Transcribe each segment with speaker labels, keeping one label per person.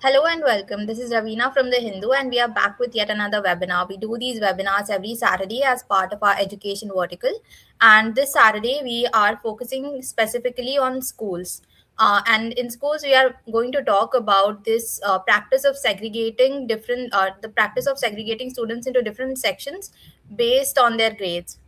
Speaker 1: Hello and welcome. This is Ravina from The Hindu, and we are back with yet another webinar. We do these webinars every Saturday as part of our education vertical. And this Saturday, we are focusing specifically on schools. And in schools, we are going to talk about this practice of segregating the practice of segregating students into different sections based on their grades.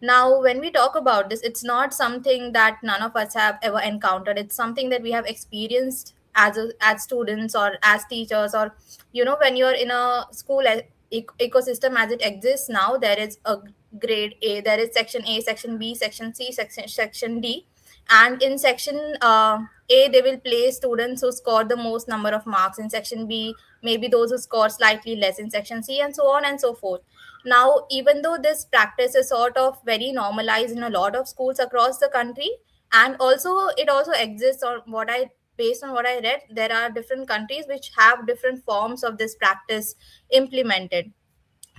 Speaker 1: Now, when we talk about this, it's not something that none of us have ever encountered. It's something that we have experienced as students or as teachers, or when you're in a school ecosystem as it exists now. There is a grade A, there is section A, section B, section C, section D, and in section A they will place students who score the most number of marks. In section B, maybe those who score slightly less. In section C, and so on and so forth. Now, even though this practice is sort of very normalized in a lot of schools across the country, and also it also exists on based on what I read, there are different countries which have different forms of this practice implemented.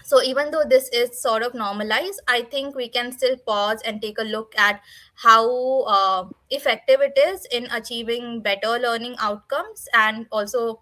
Speaker 1: So even though this is sort of normalized, I think we can still pause and take a look at how effective it is in achieving better learning outcomes and also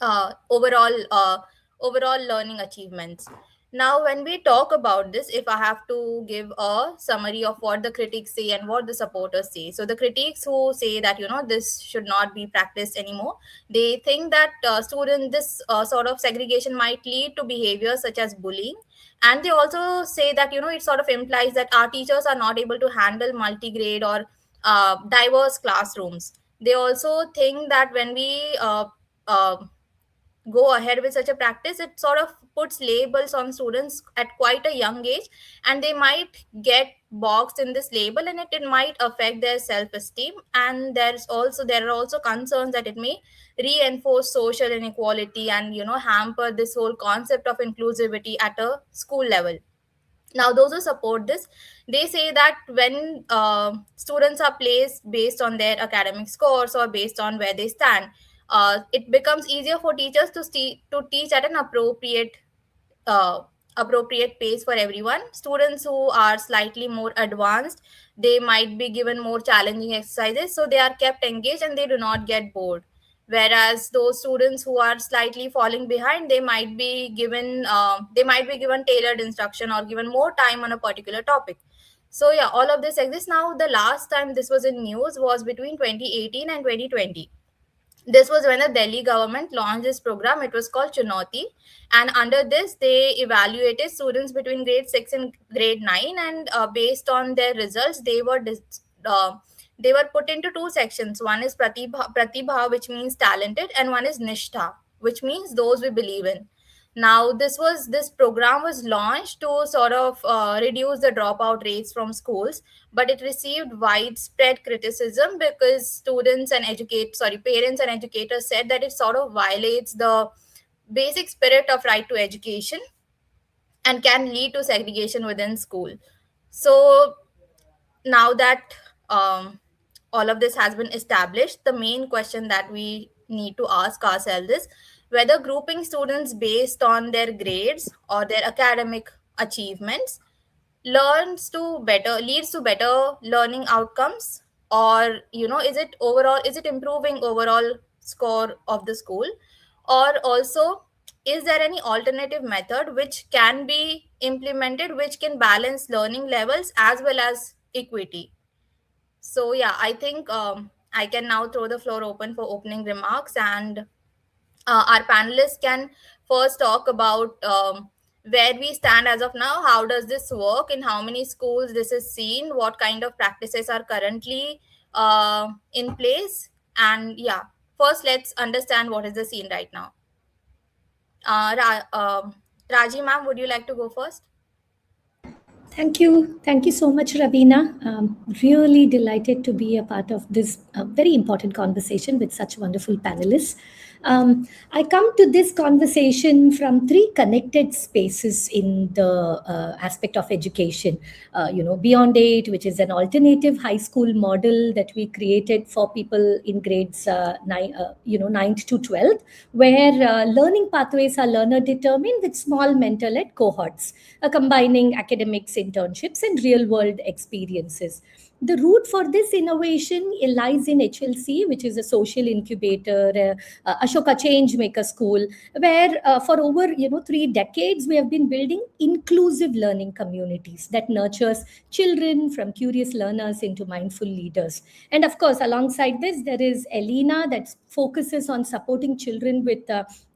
Speaker 1: uh, overall uh, overall learning achievements. Now, when we talk about this, if I have to give a summary of what the critics say and what the supporters say, so the critics who say that this should not be practiced anymore, they think that student this sort of segregation might lead to behaviors such as bullying. And they also say that it sort of implies that our teachers are not able to handle multi-grade or diverse classrooms. They also think that when we uh, go ahead with such a practice, it sort of puts labels on students at quite a young age, and they might get boxed in this label, and it might affect their self-esteem. And there are also concerns that it may reinforce social inequality and hamper this whole concept of inclusivity at a school level. Now, those who support this, they say that when students are placed based on their academic scores or based on where they stand, it becomes easier for teachers to teach at an uh, appropriate pace for everyone. Students who are slightly more advanced, they might be given more challenging exercises, so they are kept engaged and they do not get bored. Whereas those students who are slightly falling behind, they might be given tailored instruction or given more time on a particular topic. So yeah, all of this exists. Now, the last time this was in news was between 2018 and 2020. This was when the Delhi government launched this program. It was called Chunauti, and under this, they evaluated students between grade 6 and grade 9, and based on their results, they were put into two sections. One is Pratibha, which means talented, and one is Nishtha, which means those we believe in. Now, this program was launched to sort of reduce the dropout rates from schools, but it received widespread criticism because parents and educators said that it sort of violates the basic spirit of right to education and can lead to segregation within school. So now that um, all of this has been established, the main question that we need to ask ourselves is whether grouping students based on their grades or their academic achievements leads to better learning outcomes, or is it improving overall score of the school, or also is there any alternative method which can be implemented which can balance learning levels as well as equity. So yeah, I think I can now throw the floor open for opening remarks, and our panelists can first talk about where we stand as of now. How does this work? In how many schools this is seen? What kind of practices are currently in place? And yeah, first let's understand what is the scene right now. Raji ma'am, would you like to go first?
Speaker 2: Thank you. Thank you so much, Ravina. Really delighted to be a part of this very important conversation with such wonderful panelists. I come to this conversation from three connected spaces in the aspect of education. Beyond 8, which is an alternative high school model that we created for people in grades 9th to 12th, where learning pathways are learner determined with small mentor-led cohorts, combining academics, internships, and real-world experiences. The root for this innovation lies in HLC, which is a social incubator, Ashoka Change Maker School, where for over 3 decades we have been building inclusive learning communities that nurtures children from curious learners into mindful leaders. And of course, alongside this, there is Elena that focuses on supporting children with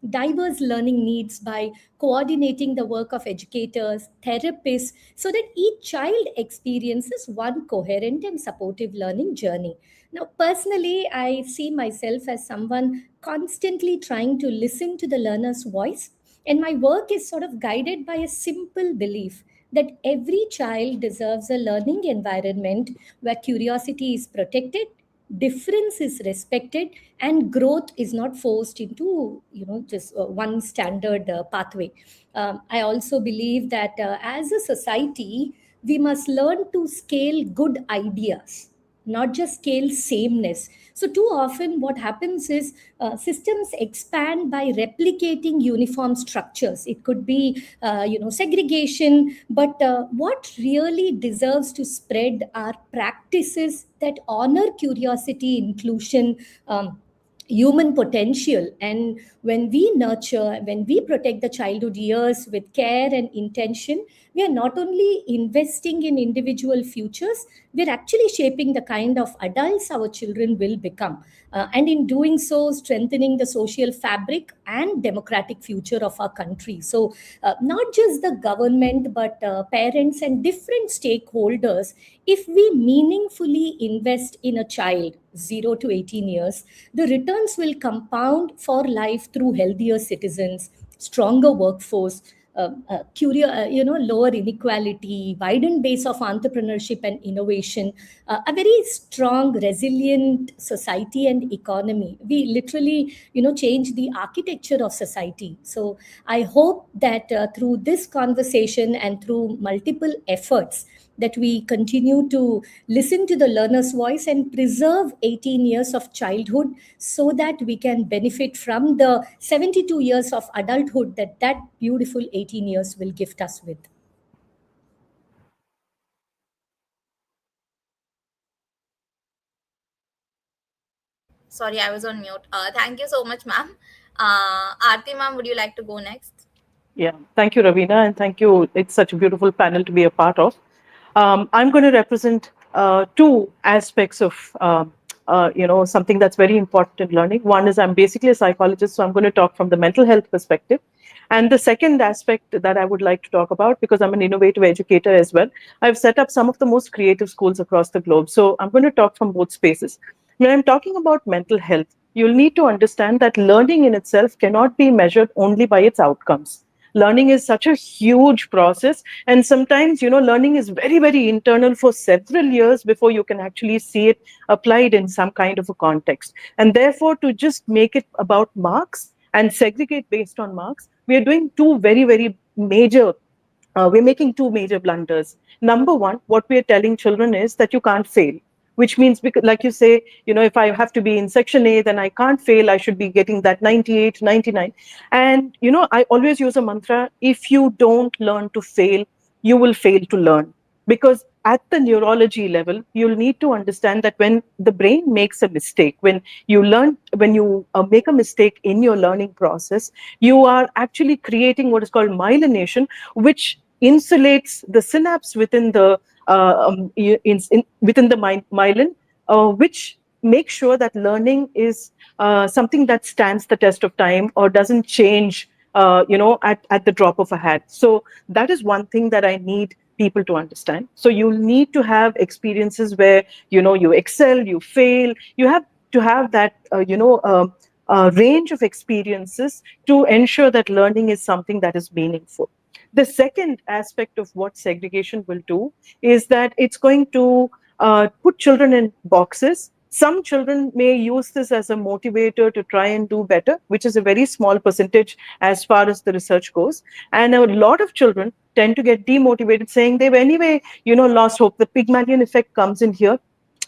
Speaker 2: diverse learning needs by coordinating the work of educators, therapists, so that each child experiences one coherent and supportive learning journey. Now, personally, I see myself as someone constantly trying to listen to the learner's voice, and my work is sort of guided by a simple belief that every child deserves a learning environment where curiosity is protected, difference is respected, and growth is not forced into just one standard pathway. I also believe that as a society we must learn to scale good ideas, not just scale sameness. So too often what happens is systems expand by replicating uniform structures. It could be segregation, but what really deserves to spread are practices that honor curiosity, inclusion, human potential. And when we nurture, when we protect the childhood years with care and intention, we are not only investing in individual futures, we're actually shaping the kind of adults our children will become. And in doing so, strengthening the social fabric and democratic future of our country. So, not just the government, but parents and different stakeholders, if we meaningfully invest in a child 0 to 18 years, the returns will compound for life through healthier citizens, stronger workforce, lower inequality, widened base of entrepreneurship and innovation, a very strong, resilient society and economy. We literally, change the architecture of society. So I hope that through this conversation and through multiple efforts, that we continue to listen to the learner's voice and preserve 18 years of childhood so that we can benefit from the 72 years of adulthood that beautiful 18 years will gift us with.
Speaker 1: Sorry, I was on mute. Thank you so much, ma'am. Aarti, ma'am, would you like to go next?
Speaker 3: Yeah, thank you, Ravina, and thank you. It's such a beautiful panel to be a part of. I'm going to represent two aspects of something that's very important in learning. One is I'm basically a psychologist, so I'm going to talk from the mental health perspective. And the second aspect that I would like to talk about, because I'm an innovative educator as well, I've set up some of the most creative schools across the globe. So I'm going to talk from both spaces. When I'm talking about mental health, you'll need to understand that learning in itself cannot be measured only by its outcomes. Learning is such a huge process, and sometimes learning is very, very internal for several years before you can actually see it applied in some kind of a context. And therefore, to just make it about marks and segregate based on marks, we are doing two very, very major we're making two major blunders. Number one, what we are telling children is that you can't fail, which means, because, like you say, if I have to be in section A, then I can't fail. I should be getting that 98, 99. And, I always use a mantra: if you don't learn to fail, you will fail to learn. Because at the neurology level, you'll need to understand that when the brain makes a mistake, when you make a mistake in your learning process, you are actually creating what is called myelination, which insulates the synapse within the within the myelin, which makes sure that learning is something that stands the test of time or doesn't change, at the drop of a hat. So that is one thing that I need people to understand. So you need to have experiences where you excel, you fail. You have to have that range of experiences to ensure that learning is something that is meaningful. The second aspect of what segregation will do is that it's going to put children in boxes. Some children may use this as a motivator to try and do better, which is a very small percentage as far as the research goes. And a lot of children tend to get demotivated, saying they've anyway, lost hope. The Pygmalion effect comes in here,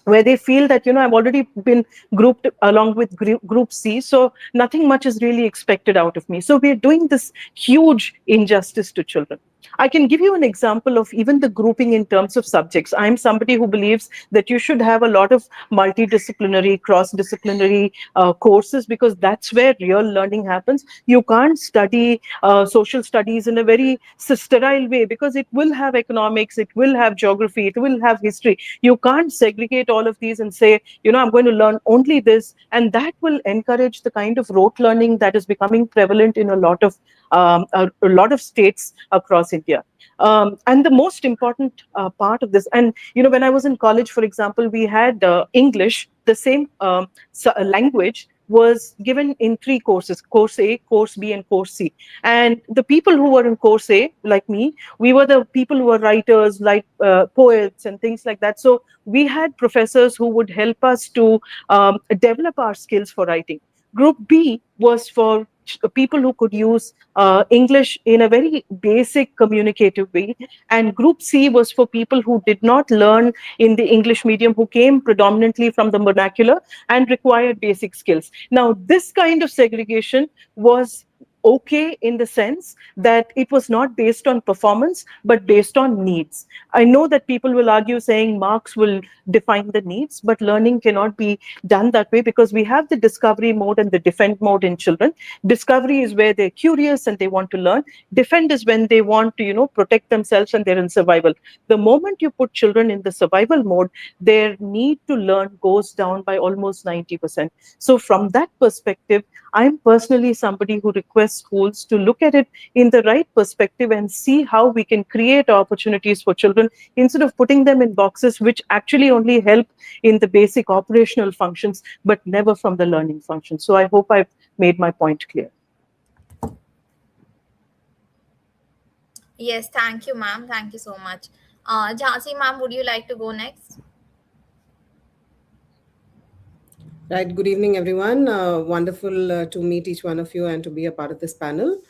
Speaker 3: where they feel that I've already been grouped along with group C, so nothing much is really expected out of me. So we're doing this huge injustice to children. I can give you an example of even the grouping in terms of subjects. I'm somebody who believes that you should have a lot of multidisciplinary, cross-disciplinary courses, because that's where real learning happens. You can't study social studies in a very sterile way, because it will have economics, it will have geography, it will have history. You can't segregate all of these and say, I'm going to learn only this, and that will encourage the kind of rote learning that is becoming prevalent in a lot of states across India. And the most important part of this, and when I was in college, for example, we had English, the same language was given in three courses: course A, course B, and course C. And the people who were in course A, like me, we were the people who were writers, like poets and things like that. So we had professors who would help us to develop our skills for writing. Group B was for people who could use English in a very basic communicative way. And Group C was for people who did not learn in the English medium, who came predominantly from the vernacular and required basic skills. Now, this kind of segregation was okay in the sense that it was not based on performance, but based on needs. I know that people will argue saying marks will define the needs, but learning cannot be done that way, because we have the discovery mode and the defend mode in children. Discovery is where they're curious and they want to learn. Defend is when they want to, protect themselves and they're in survival. The moment you put children in the survival mode, their need to learn goes down by almost 90%. So from that perspective, I'm personally somebody who requests schools to look at it in the right perspective and see how we can create opportunities for children, instead of putting them in boxes which actually only help in the basic operational functions, but never from the learning function. So I hope I've made my point clear.
Speaker 1: Yes, thank you, ma'am. Thank you so much. Jhansi, ma'am, would you like to go next?
Speaker 4: Right. Good evening, everyone. Wonderful to meet each one of you and to be a part of this panel.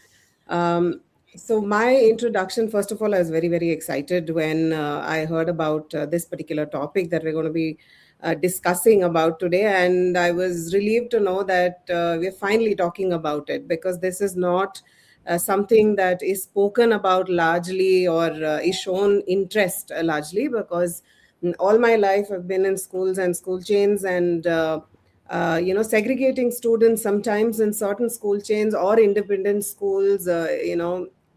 Speaker 4: So, my introduction, first of all, I was very, very excited when I heard about this particular topic that we're going to be discussing about today. And I was relieved to know that we're finally talking about it, because this is not something that is spoken about largely, or is shown interest largely, because all my life I've been in schools and school chains, and segregating students sometimes in certain school chains or independent schools,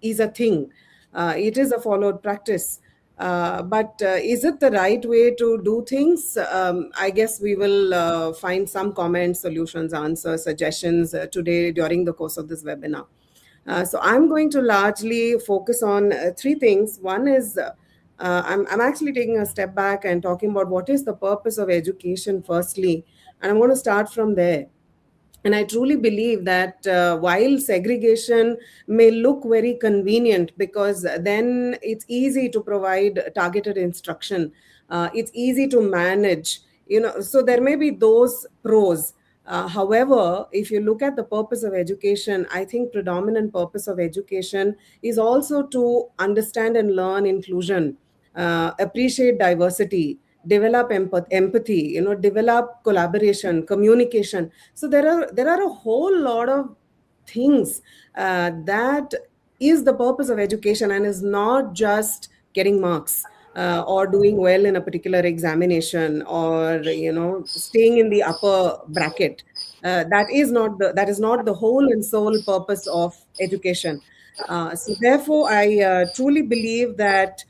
Speaker 4: is a thing. It is a followed practice. But is it the right way to do things? I guess we will find some comments, solutions, answers, suggestions today during the course of this webinar. So I'm going to largely focus on three things. One is I'm actually taking a step back and talking about what is the purpose of education, firstly. And I'm going to start from there. And I truly believe that while segregation may look very convenient, because then it's easy to provide targeted instruction, it's easy to manage, so there may be those pros. However, if you look at the purpose of education, I think predominant purpose of education is also to understand and learn inclusion, appreciate diversity, develop empathy, develop collaboration, communication. So there are a whole lot of things that is the purpose of education, and is not just getting marks, or doing well in a particular examination, or staying in the upper bracket. That is not the whole and sole purpose of education. So therefore, I truly believe that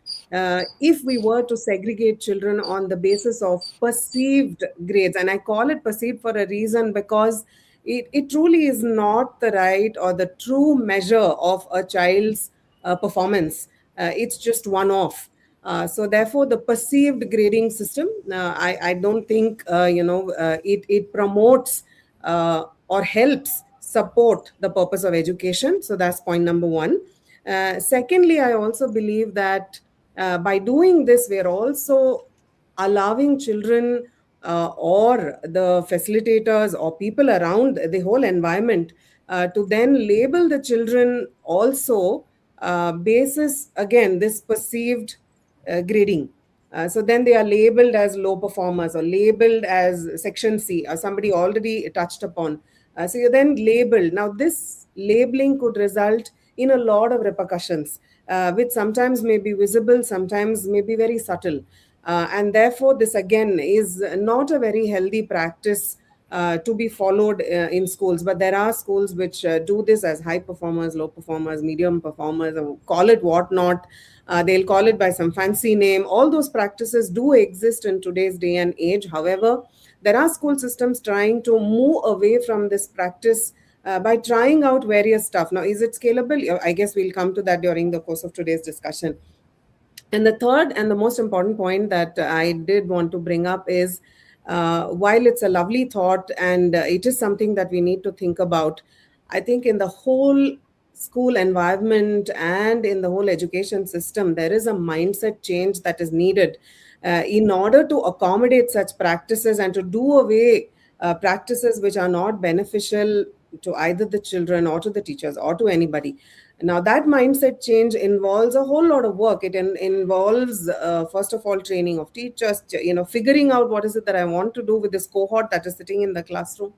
Speaker 4: if we were to segregate children on the basis of perceived grades, and I call it perceived for a reason, because it truly is not the right or the true measure of a child's performance. It's just one off. So therefore, the perceived grading system, I don't think it promotes or helps support the purpose of education. So that's point number one. Secondly, I also believe that by doing this, we are also allowing children, or the facilitators or people around the whole environment, to then label the children also basis, again, this perceived grading. So then they are labeled as low performers, or labeled as section C, or somebody already touched upon. So you're then labeled. Now, this labeling could result in a lot of repercussions. which sometimes may be visible, sometimes may be very subtle. And therefore, this again is not a very healthy practice to be followed in schools. But there are schools which do this as high performers, low performers, medium performers, or call it what not. They'll call it by some fancy name. All those practices do exist in today's day and age. However, there are school systems trying to move away from this practice by trying out various stuff. Now, is it scalable? I guess we'll come to that during the course of today's discussion. And the third and the most important point that I did want to bring up is, while it's a lovely thought and it is something that we need to think about, I think in the whole school environment and in the whole education system, there is a mindset change that is needed in order to accommodate such practices and to do away practices which are not beneficial to either the children or to the teachers or to anybody. Now, that mindset change involves a whole lot of work. It involves, first of all, training of teachers, figuring out what is it that I want to do with this cohort that is sitting in the classroom,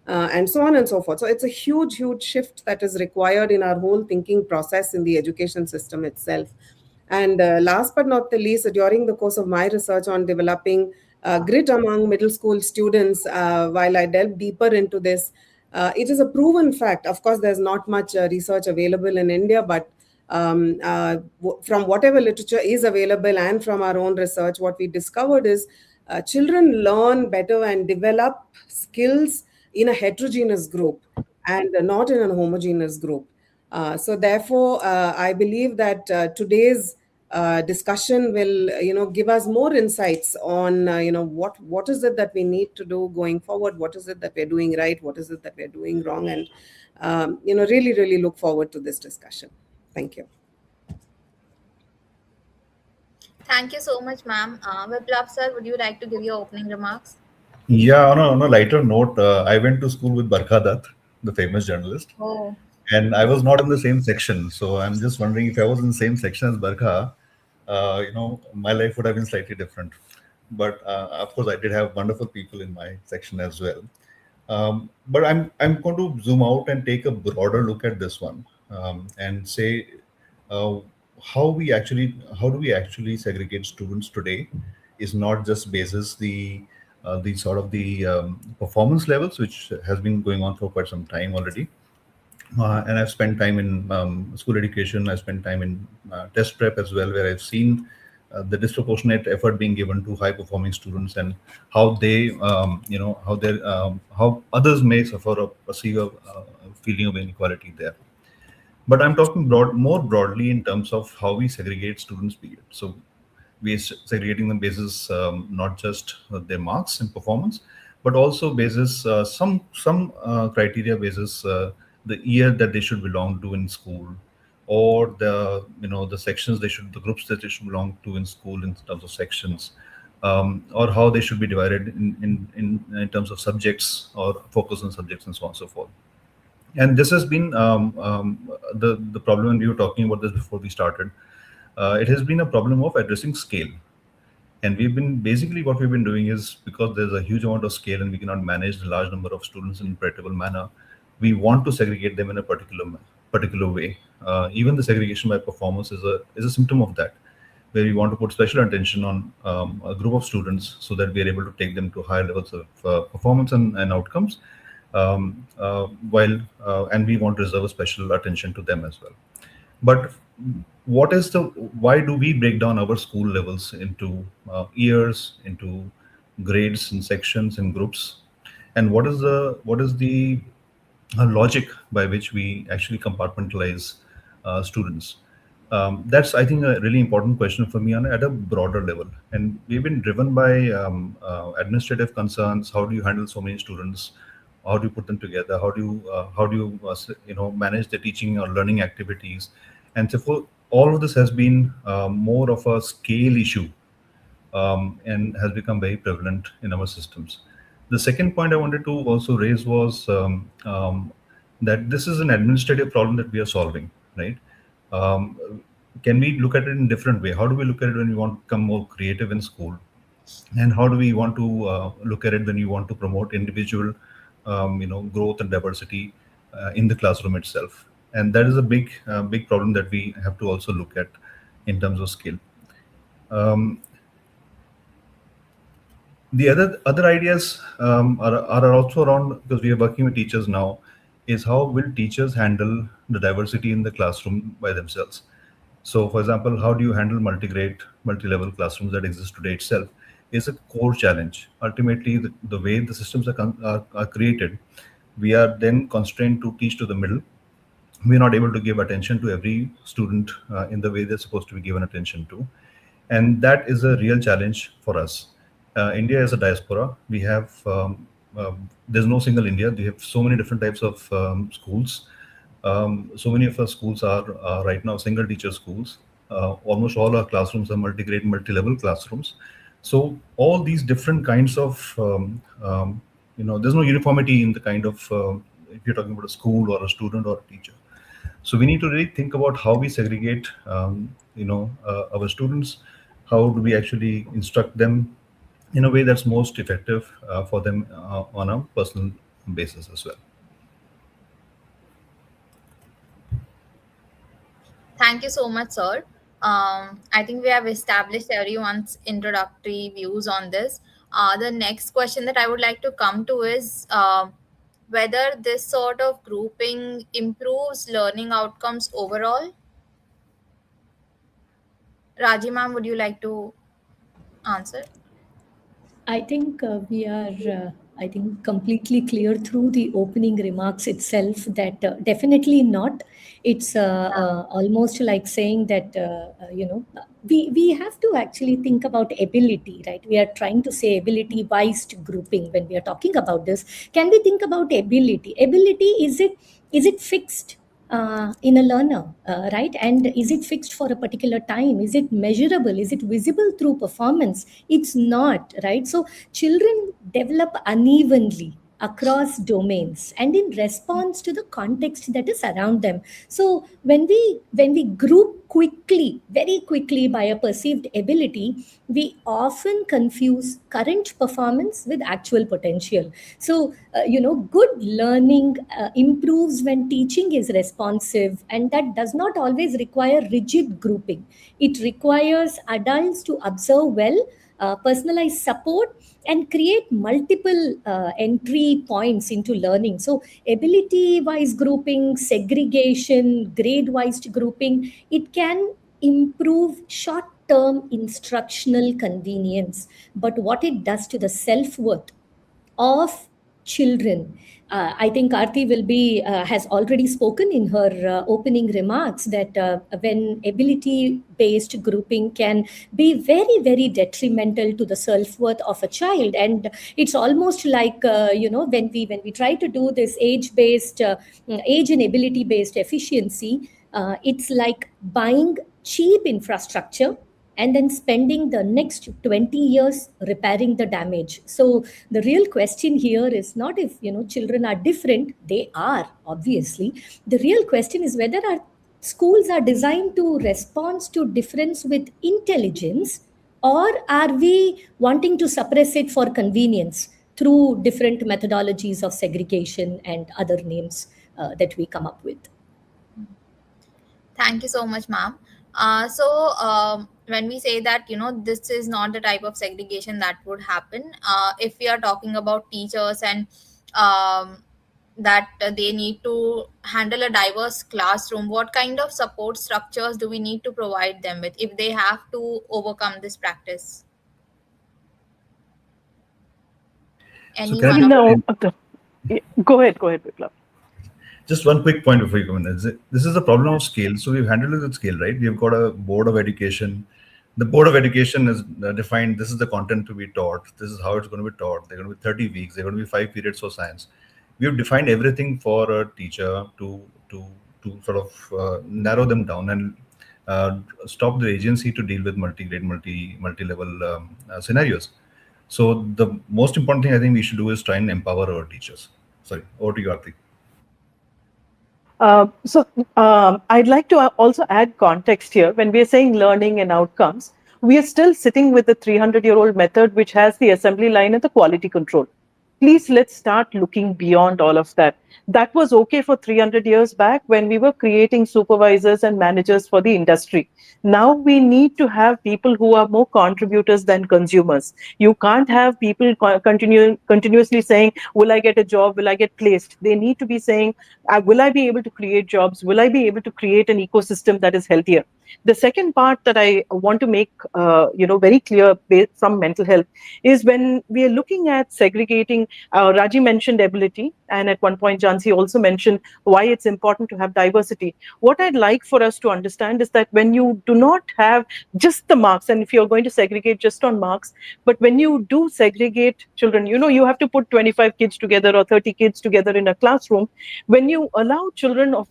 Speaker 4: and so on and so forth. So it's a huge, huge shift that is required in our whole thinking process in the education system itself. And last but not the least, during the course of my research on developing grit among middle school students, while I delve deeper into this, it is a proven fact. Of course, there's not much research available in India, but from whatever literature is available and from our own research, what we discovered is children learn better and develop skills in a heterogeneous group and not in a homogeneous group. So therefore, I believe that today's discussion will, give us more insights on, what is it that we need to do going forward, what is it that we're doing right, what is it that we're doing wrong, and really, really look forward to this discussion. Thank you.
Speaker 1: Thank you so much, ma'am. Viplav sir, would you like to give your opening remarks?
Speaker 5: Yeah, on a lighter note, I went to school with Barkha Dutt, the famous journalist,
Speaker 1: Oh,
Speaker 5: and I was not in the same section. So I'm just wondering if I was in the same section as Barkha, my life would have been slightly different. But of course, I did have wonderful people in my section as well. But I'm going to zoom out and take a broader look at this one and say uh, how do we actually segregate students today is not just basis the sort of the performance levels, which has been going on for quite some time already. And I've spent time in school education. I spent time in test prep as well, where I've seen the disproportionate effort being given to high performing students and how they, how others may suffer or perceive a feeling of inequality there. But I'm talking more broadly in terms of how we segregate students. Period. So we're segregating them basis not just their marks and performance, but also basis some criteria basis the year that they should belong to in school, or the sections the groups that they should belong to in school in terms of sections, or how they should be divided in terms of subjects or focus on subjects and so on and so forth. And this has been the problem, and we were talking about this before we started. It has been a problem of addressing scale. And what we've been doing is, because there's a huge amount of scale and we cannot manage the large number of students in a predictable manner, we want to segregate them in a particular way. Even the segregation by performance is a symptom of that, where we want to put special attention on a group of students so that we are able to take them to higher levels of performance and outcomes, and we want to reserve a special attention to them as well. But why do we break down our school levels into years, into grades and sections and groups? And what is the logic by which we actually compartmentalize students? That's, I think, a really important question for me at a broader level. And we've been driven by administrative concerns. How do you handle so many students? How do you put them together? How do you manage the teaching or learning activities? And so all of this has been more of a scale issue, and has become very prevalent in our systems. The second point I wanted to also raise was that this is an administrative problem that we are solving, right? Can we look at it in a different way? How do we look at it when we want to become more creative in school? And how do we want to look at it when you want to promote individual growth and diversity in the classroom itself? and that is a big problem that we have to also look at in terms of skill. Um, the other ideas are also around, because we are working with teachers now, is how will teachers handle the diversity in the classroom by themselves. So, for example, how do you handle multi-grade, multi-level classrooms that exist today itself is a core challenge. Ultimately, the way the systems are created, we are then constrained to teach to the middle. We're not able to give attention to every student in the way they're supposed to be given attention to, and that is a real challenge for us. India is a diaspora. We have there's no single India. We have so many different types of schools. So many of our schools are right now single teacher schools. Almost all our classrooms are multi-grade, multi-level classrooms. So all these different kinds of there's no uniformity in the kind of if you're talking about a school or a student or a teacher. So we need to really think about how we segregate, our students. How do we actually instruct them in a way that's most effective for them on a personal basis as well.
Speaker 1: Thank you so much, sir. I think we have established everyone's introductory views on this. The next question that I would like to come to is whether this sort of grouping improves learning outcomes overall. Raji ma'am, would you like to answer?
Speaker 2: I think we are, I think, completely clear through the opening remarks itself that definitely not. It's almost like saying that, we have to actually think about ability, right? We are trying to say ability-based grouping when we are talking about this. Can we think about ability? Ability, is it fixed? In a learner, right? And is it fixed for a particular time? Is it measurable? Is it visible through performance? It's not, right? So children develop unevenly across domains and in response to the context that is around them. So when we group quickly, very quickly, by a perceived ability, we often confuse current performance with actual potential. So good learning improves when teaching is responsive, and that does not always require rigid grouping. It requires adults to observe well, personalize support, and create multiple entry points into learning. So ability wise grouping, segregation, grade wise grouping, it can improve short term instructional convenience, but what it does to the self worth of children. I think Aarti will be has already spoken in her opening remarks that when ability-based grouping can be very, very detrimental to the self-worth of a child, and it's almost like when we try to do this age-based, age and ability-based efficiency, it's like buying cheap infrastructure and then spending the next 20 years repairing the damage. So the real question here is not if children are different. They are, obviously. The real question is whether our schools are designed to respond to difference with intelligence, or are we wanting to suppress it for convenience through different methodologies of segregation and other names that we come up with.
Speaker 1: Thank you so much, ma'am. When we say that this is not the type of segregation that would happen, if we are talking about teachers and that they need to handle a diverse classroom, what kind of support structures do we need to provide them with if they have to overcome this practice?
Speaker 5: So
Speaker 1: Any
Speaker 5: can I
Speaker 1: one
Speaker 5: just
Speaker 1: of
Speaker 3: No,
Speaker 5: in-
Speaker 3: go ahead, Biplab.
Speaker 5: just one quick point before you come in? This is a problem of scale. So we've handled it with scale, right? We've got a board of education. The board of education is defined. This is the content to be taught. This is how it's going to be taught. They're going to be 30 weeks. They're going to be 5 periods for science. We have defined everything for a teacher to sort of narrow them down and stop the agency to deal with multi-grade, multi-level scenarios. So the most important thing I think we should do is try and empower our teachers. Sorry, over to you, Aarti.
Speaker 3: I'd like to also add context here. When we are saying learning and outcomes, we are still sitting with the 300-year-old method, which has the assembly line and the quality control. Please, let's start looking beyond all of that. That was okay for 300 years back when we were creating supervisors and managers for the industry. Now we need to have people who are more contributors than consumers. You can't have people continuously saying, will I get a job? Will I get placed? They need to be saying, will I be able to create jobs? Will I be able to create an ecosystem that is healthier? The second part that I want to make, very clear from mental health is when we are looking at segregating. Raji mentioned ability, and at one point, Jansi also mentioned why it's important to have diversity. What I'd like for us to understand is that when you do not have just the marks, and if you're going to segregate just on marks, but when you do segregate children, you have to put 25 kids together or 30 kids together in a classroom. When you allow children of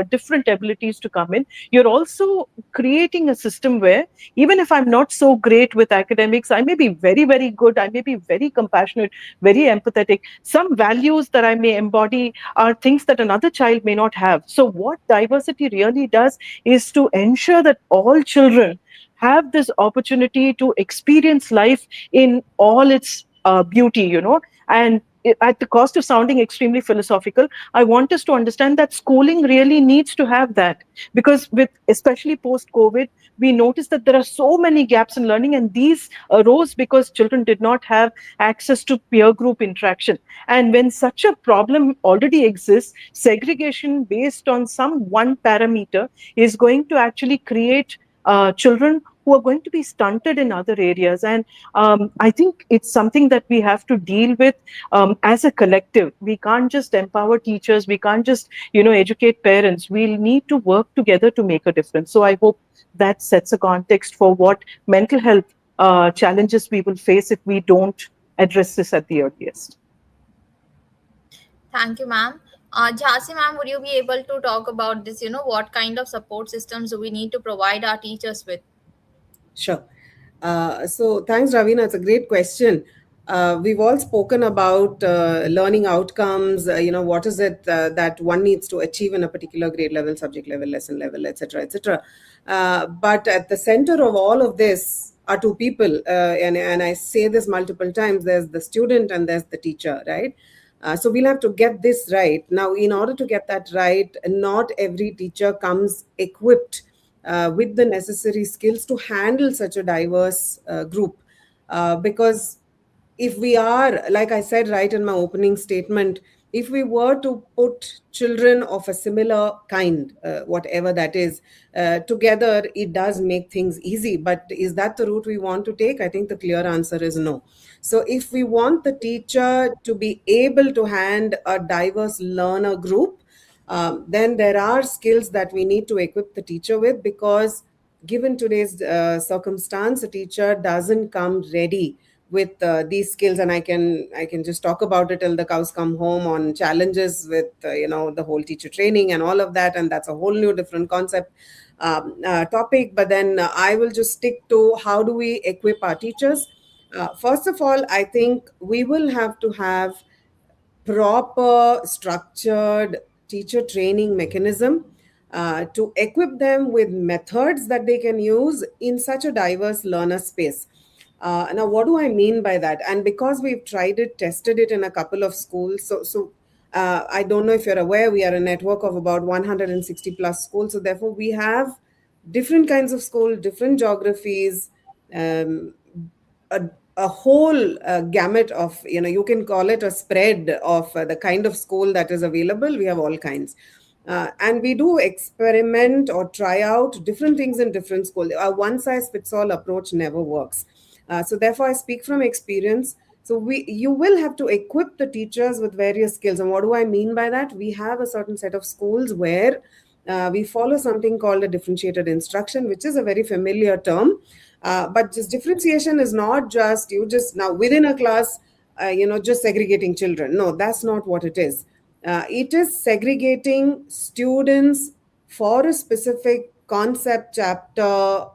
Speaker 3: different abilities to come in, you're also creating a system where even if I'm not so great with academics, I may be very, very good, I may be very compassionate, very empathetic. Some values that I may embody are things that another child may not have. So, what diversity really does is to ensure that all children have this opportunity to experience life in all its beauty. And at the cost of sounding extremely philosophical, I want us to understand that schooling really needs to have that. Because with especially post COVID, we noticed that there are so many gaps in learning, and these arose because children did not have access to peer group interaction. And when such a problem already exists, segregation based on some one parameter is going to actually create children who are going to be stunted in other areas. And I think it's something that we have to deal with as a collective. We can't just empower teachers. We can't just, educate parents. We'll need to work together to make a difference. So I hope that sets a context for what mental health challenges we will face if we don't address this at the earliest.
Speaker 1: Thank you, ma'am. Jhansi, ma'am, would you be able to talk about this? What kind of support systems do we need to provide our teachers with?
Speaker 4: Sure. So thanks, Ravina. It's a great question. We've all spoken about learning outcomes. What is it that one needs to achieve in a particular grade level, subject level, lesson level, etc., etc. But at the center of all of this are two people, and I say this multiple times. There's the student and there's the teacher, right? So we'll have to get this right. Now, in order to get that right, not every teacher comes equipped with the necessary skills to handle such a diverse group. Because if we are, like I said right in my opening statement, if we were to put children of a similar kind, whatever that is, together, it does make things easy. But is that the route we want to take? I think the clear answer is no. So if we want the teacher to be able to hand a diverse learner group, then there are skills that we need to equip the teacher with, because given today's circumstance, a teacher doesn't come ready with these skills. And I can just talk about it till the cows come home on challenges with the whole teacher training and all of that, and that's a whole new different concept topic. But then I will just stick to how do we equip our teachers. First of all, I think we will have to have proper structured teacher training mechanism to equip them with methods that they can use in such a diverse learner space. Now, what do I mean by that? And because we've tried it, tested it in a couple of schools, so I don't know if you're aware, we are a network of about 160 plus schools. So therefore, we have different kinds of school, different geographies, um, a whole gamut of, you can call it a spread of the kind of school that is available. We have all kinds. And we do experiment or try out different things in different schools. A one size fits all approach never works. So therefore, I speak from experience. So you will have to equip the teachers with various skills. And what do I mean by that? We have a certain set of schools where we follow something called a differentiated instruction, which is a very familiar term. But just differentiation is not just you just now within a class, just segregating children. No, that's not what it is. It is segregating students for a specific concept, chapter,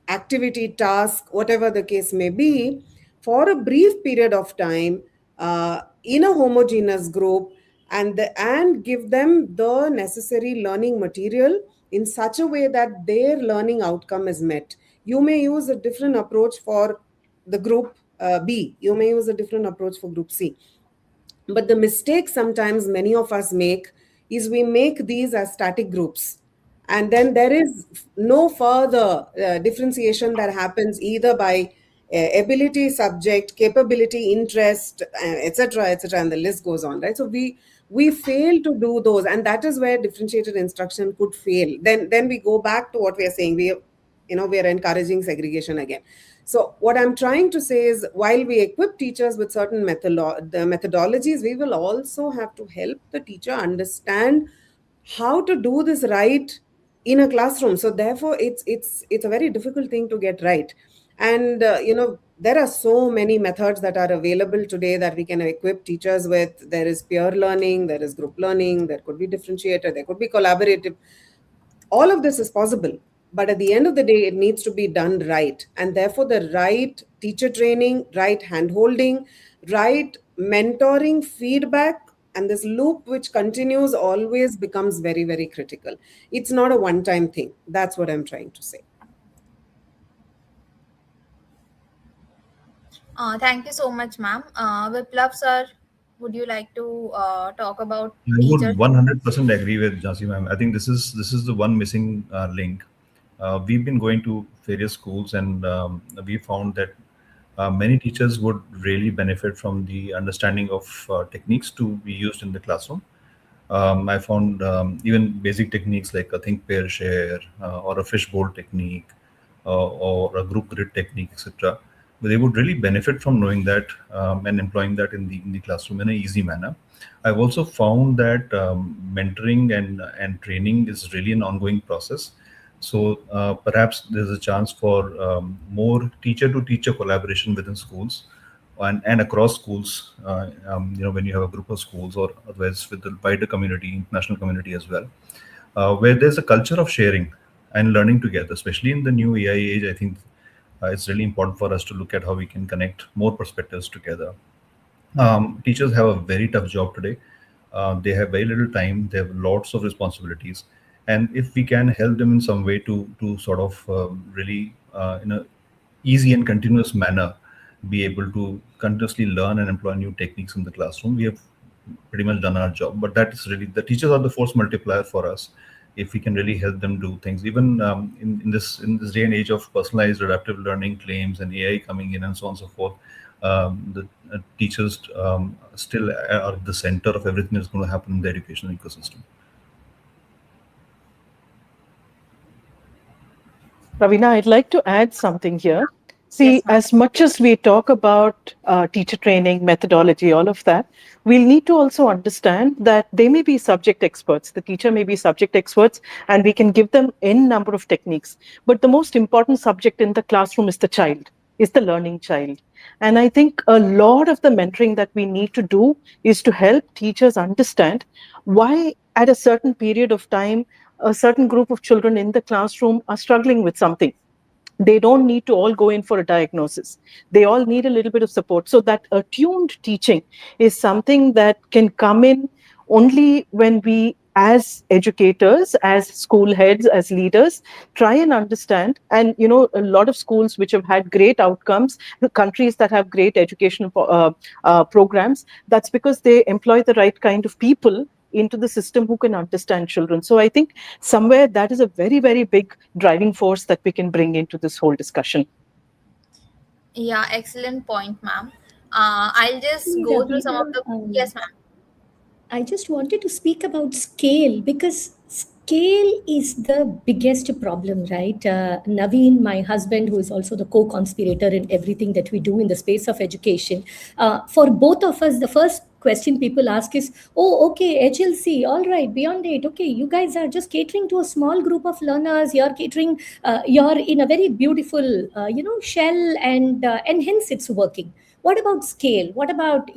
Speaker 4: activity, task, whatever the case may be, for a brief period of time in a homogeneous group, and give them the necessary learning material in such a way that their learning outcome is met. You may use a different approach for the group B. You may use a different approach for group C. But the mistake sometimes many of us make is we make these as static groups. And then there is no further differentiation that happens either by ability, subject, capability, interest, etc., etc., and the list goes on, right? So we fail to do those, and that is where differentiated instruction could fail. Then we go back to what we are saying. We are encouraging segregation again. So what I'm trying to say is, while we equip teachers with certain the methodologies, we will also have to help the teacher understand how to do this right in a classroom. So therefore it's a very difficult thing to get right. And there are so many methods that are available today that we can equip teachers with. There is peer learning, there is group learning, there could be differentiator, there could be collaborative. All of this is possible, but at the end of the day it needs to be done right, and therefore the right teacher training, right hand holding, right mentoring, feedback, and this loop which continues always becomes very, very critical. It's not a one time thing. That's what I'm trying to say.
Speaker 1: Thank you so much, ma'am. Viplav sir, would you like to talk about
Speaker 5: I
Speaker 1: teacher?
Speaker 5: would 100% agree with Jhansi ma'am. I think this is the one missing link. We've been going to various schools, and we found that many teachers would really benefit from the understanding of techniques to be used in the classroom. I found even basic techniques like a think, pair, share, or a fishbowl technique, or a group grid technique, etc. They would really benefit from knowing that, and employing that in the classroom in an easy manner. I've also found that mentoring and training is really an ongoing process. So perhaps there's a chance for more teacher-to-teacher collaboration within schools, and across schools. When you have a group of schools, or otherwise with the wider community, international community as well, where there's a culture of sharing and learning together, especially in the new AI age. I think it's really important for us to look at how we can connect more perspectives together. Teachers have a very tough job today. They have very little time. They have lots of responsibilities, and if we can help them in some way to sort of really, in a easy and continuous manner, be able to continuously learn and employ new techniques in the classroom, we have pretty much done our job. But that is really, the teachers are the force multiplier for us. If we can really help them do things, even in this day and age of personalized adaptive learning claims and AI coming in and so on and so forth, the teachers still are at the center of everything that's going to happen in the educational ecosystem.
Speaker 3: Ravina, I'd like to add something here.
Speaker 1: Yes,
Speaker 3: See,
Speaker 1: ma'am.
Speaker 3: as much as we talk about teacher training, methodology, all of that, we'll need to also understand that they may be subject experts. The teacher may be subject experts, and we can give them n number of techniques. But the most important subject in the classroom is the child, is the learning child. And I think a lot of the mentoring that we need to do is to help teachers understand why, at a certain period of time, a certain group of children in the classroom are struggling with something. They don't need to all go in for a diagnosis. They all need a little bit of support. So that attuned teaching is something that can come in only when we, as educators, as school heads, as leaders, try and understand. And a lot of schools which have had great outcomes, the countries that have great educational programs, that's because they employ the right kind of people into the system who can understand children. So I think somewhere that is a very, very big driving force that we can bring into this whole discussion.
Speaker 1: Yeah, excellent point, ma'am. I'll just
Speaker 2: Actually,
Speaker 1: go through some of
Speaker 2: Ravina,
Speaker 1: the. Yes, ma'am.
Speaker 2: I just wanted to speak about scale because scale is the biggest problem, right? Naveen, my husband, who is also the co conspirator in everything that we do in the space of education, for both of us, the first question people ask is, oh, okay, HLC, all right, beyond it, okay, you guys are just catering to a small group of learners, you're catering, you're in a very beautiful, shell, and hence it's working. What about scale? What about,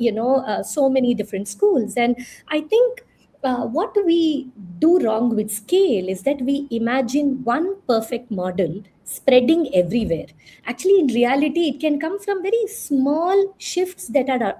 Speaker 2: so many different schools? And I think what we do wrong with scale is that we imagine one perfect model spreading everywhere. Actually, in reality, it can come from very small shifts that are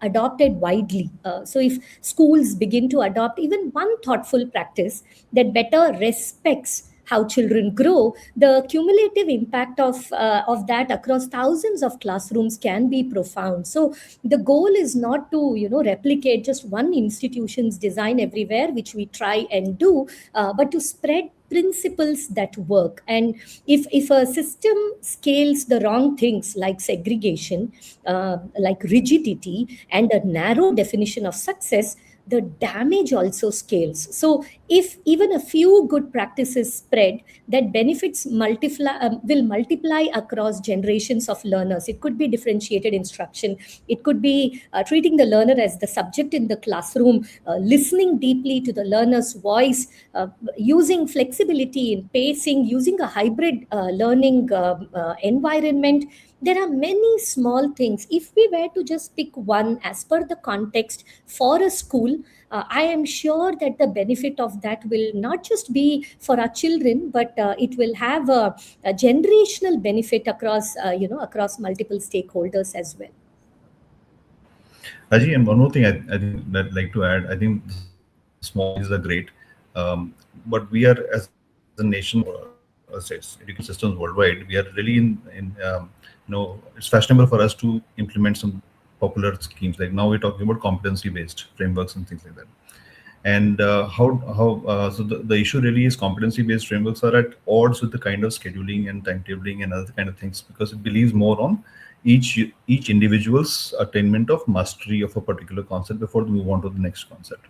Speaker 2: adopted widely. So, if schools begin to adopt even one thoughtful practice that better respects how children grow, the cumulative impact of that across thousands of classrooms can be profound. So the goal is not to replicate just one institution's design everywhere, which we try and do, but to spread principles that work. And if a system scales the wrong things like segregation, like rigidity and a narrow definition of success, the damage also scales. So if even a few good practices spread, that benefits will multiply across generations of learners. It could be differentiated instruction, it could be treating the learner as the subject in the classroom, listening deeply to the learner's voice, using flexibility in pacing, using a hybrid learning environment. There are many small things. If we were to just pick one as per the context for a school, I am sure that the benefit of that will not just be for our children, but it will have a generational benefit across, across multiple stakeholders as well.
Speaker 5: Aji, and one more thing I think that I'd like to add, I think the small changes are great, but we are as a nation, education systems worldwide, we are really it's fashionable for us to implement some popular schemes. Like now we're talking about competency-based frameworks and things like that. And so the issue really is competency-based frameworks are at odds with the kind of scheduling and timetabling and other kind of things, because it believes more on each individual's attainment of mastery of a particular concept before they move on to the next concept.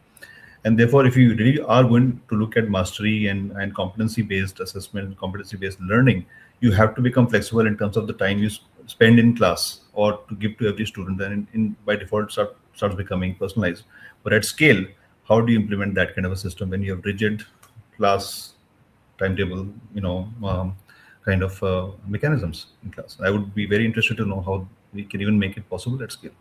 Speaker 5: And therefore, if you really are going to look at mastery and competency-based assessment, competency-based learning, you have to become flexible in terms of the time you spend in class or to give to every student. And by default, starts becoming personalized. But at scale, how do you implement that kind of a system when you have rigid class timetable, kind of mechanisms in class? I would be very interested to know how we can even make it possible at scale.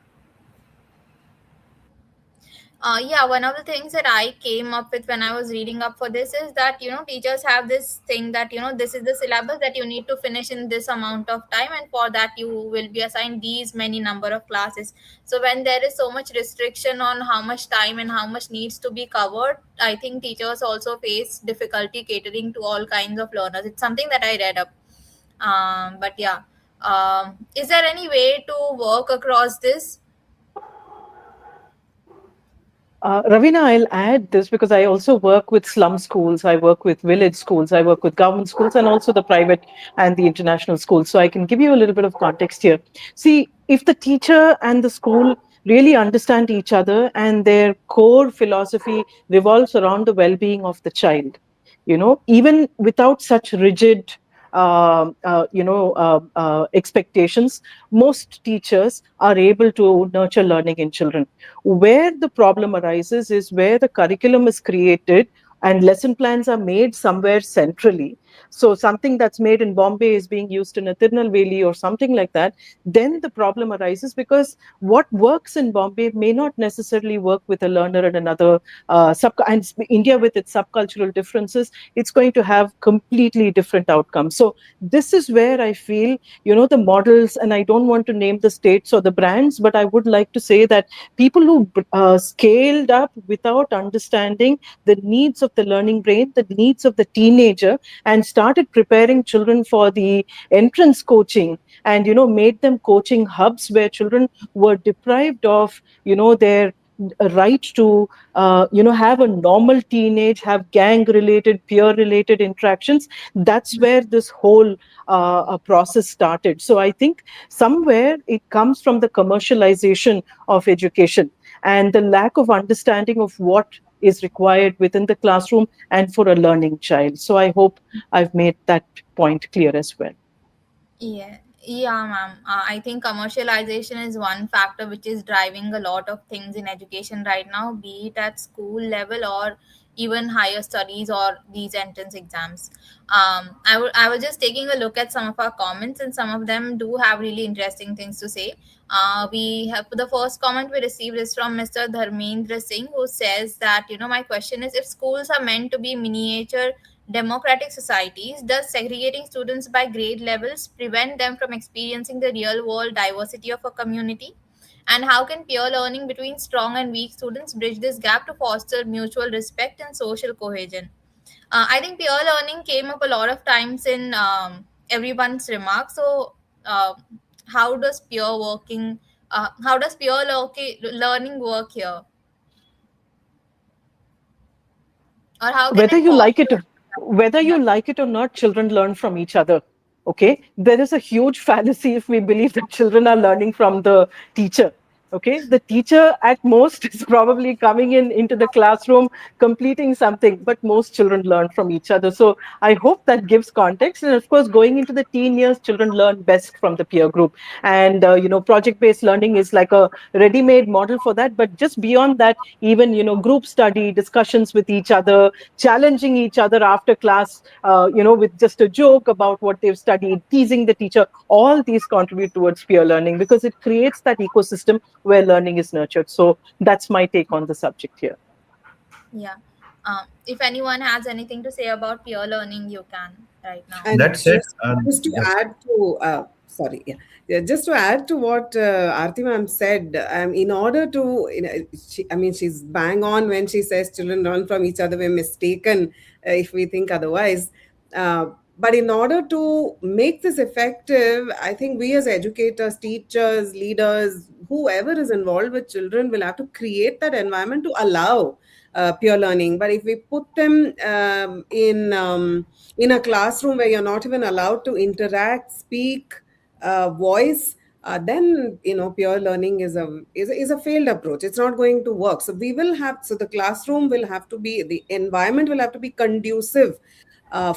Speaker 1: Yeah, one of the things that I came up with when I was reading up for this is that, teachers have this thing that, this is the syllabus that you need to finish in this amount of time, and for that you will be assigned these many number of classes. So when there is so much restriction on how much time and how much needs to be covered, I think teachers also face difficulty catering to all kinds of learners. It's something that I read up. But yeah, is there any way to work across this?
Speaker 3: Ravina, I'll add this because I also work with slum schools, I work with village schools, I work with government schools, and also the private and the international schools. So I can give you a little bit of context here. See, if the teacher and the school really understand each other and their core philosophy revolves around the well being of the child, even without such rigid expectations, most teachers are able to nurture learning in children. Where the problem arises is where the curriculum is created and lesson plans are made somewhere centrally. So something that's made in Bombay is being used in a Tirunelveli or something like that. Then the problem arises because what works in Bombay may not necessarily work with a learner in another and India with its subcultural differences, it's going to have completely different outcomes. So this is where I feel, the models, and I don't want to name the states or the brands, but I would like to say that people who scaled up without understanding the needs of the learning brain, the needs of the teenager, and started preparing children for the entrance coaching, and made them coaching hubs where children were deprived of their right to have a normal teenage, have gang related, peer related interactions. That's where this whole process started. So I think somewhere it comes from the commercialization of education and the lack of understanding of what is required within the classroom and for a learning child. So I hope I've made that point clear as well.
Speaker 1: Yeah, ma'am. I think commercialization is one factor which is driving a lot of things in education right now, be it at school level or even higher studies or these entrance exams. I was just taking a look at some of our comments, and some of them do have really interesting things to say. We have the first comment we received is from Mr. Dharmendra Singh, who says that, my question is, if schools are meant to be miniature democratic societies, does segregating students by grade levels prevent them from experiencing the real world diversity of a community? And how can peer learning between strong and weak students bridge this gap to foster mutual respect and social cohesion? I think peer learning came up a lot of times in everyone's remarks. So, how does learning work here, or how can
Speaker 3: whether
Speaker 1: it
Speaker 3: you
Speaker 1: cause?
Speaker 3: like it whether
Speaker 1: Yeah.
Speaker 3: you like it or not, children learn from each other. Okay, there is a huge fallacy if we believe that children are learning from the teacher. Okay, the teacher at most is probably coming in into the classroom completing something, but most children learn from each other. So I hope that gives context. And of course, going into the teen years, children learn best from the peer group. And project based learning is like a ready made model for that. But just beyond that, even group study, discussions with each other, challenging each other after class, with just a joke about what they've studied, teasing the teacher, all these contribute towards peer learning because it creates that ecosystem where learning is nurtured. So that's my take on the subject here.
Speaker 1: Yeah. If anyone has anything to say about peer learning, you can right now.
Speaker 4: And
Speaker 5: That said,
Speaker 4: just to
Speaker 5: yes.
Speaker 4: add to, sorry, yeah. Yeah, just to add to what Aarti ma'am said, in order to, I mean, she's bang on when she says children learn from each other. We're mistaken if we think otherwise. Uh, but in order to make this effective, I think we as educators, teachers, leaders, whoever is involved with children will have to create that environment to allow peer learning. But if we put them in a classroom where you're not even allowed to interact, speak, voice, then pure learning is a failed approach. It's not going to work. So the classroom will have to be, the environment will have to be conducive